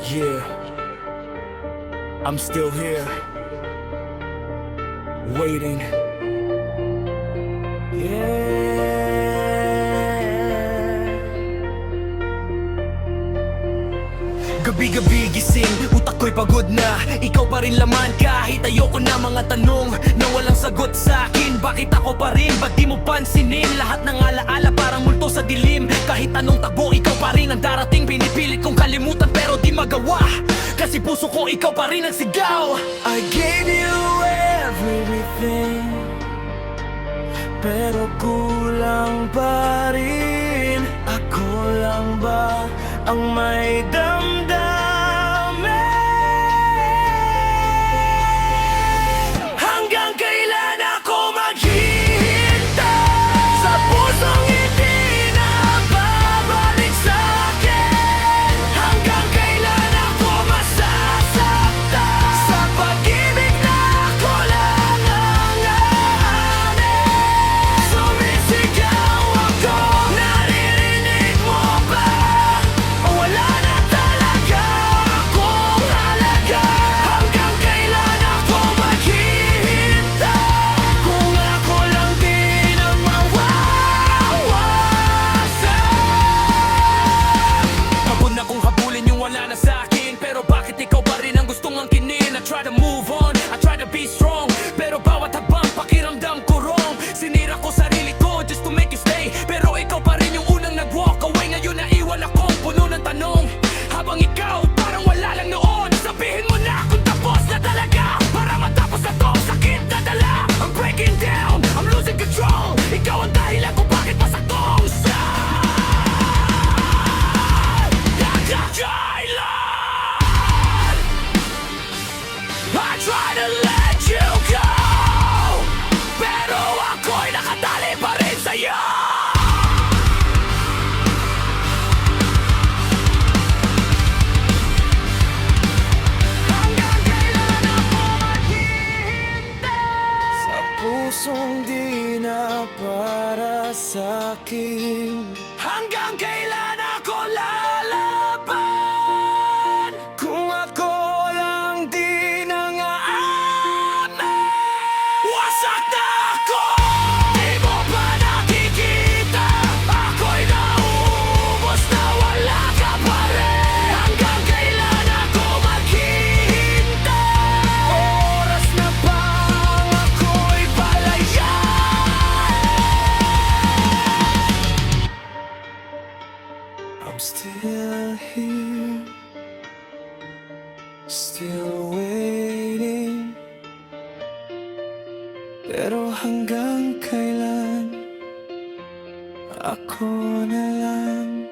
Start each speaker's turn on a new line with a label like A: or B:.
A: Yeah, I'm still here, waiting. Yeah. Gabi-gabi gising, utak ko'y pagod na. Ikaw pa rin laman kahit ayoko na mga tanong na walang sagot sa akin. Bakit ako pa rin? Ba't di mo pansinin? Lahat ng alaala parang multo sa dilim. Kahit anong tagbo, ikaw pa rin ang darating. Pinipilit kong kalimutan pero di magawa, kasi puso ko ikaw pa rin ang sigaw. I gave you everything, pero kulang pa rin. Ako lang ba ang may damdamin? Hanggang kailan ako maghihintay sa pusong hindi na babalik sa'kin? Hanggang kailan ako masasaktan sa pag-ibig na ako lang ang aanin? Sumisigaw ako, naririnig mo ba? O wala na talaga akong halaga? Hanggang kailan ako maghihintay kung ako lang din ang mawawasan? Pagod na kong habulin yung wala na sa'kin, pero bakit ikaw pa rin ang gustong angkinin? I try to move on, I try to be strong, pero bawat habang pakiramdam ko wrong. Sinira ko sarili ko just to make you stay, pero ikaw pa rin yung unang nag-walk away. Ngayon naiwan akong puno ng tanong, habang ikaw parang wala lang noon. Sabihin mo na kung tapos na talaga, para matapos na to sakit na dala. I'm breaking down, I'm losing control. Ikaw ang dahilan kung bakit masaktong siya. I try to let you go, pero ako'y nakatali pa rin sa'yo. Hanggang kailan ako maghihintay sa pusong di na para sa'kin? Hanggang kailan ako lalaban kung ako lang din ang aamin? Wasak na ako, di mo ba nakikita? Ako'y nauubos na wala ka pa rin. Hanggang kailan ako maghihintay? Oras na bang ako'y palayain? I'm still here, still waiting, pero hanggang kailan ako na lang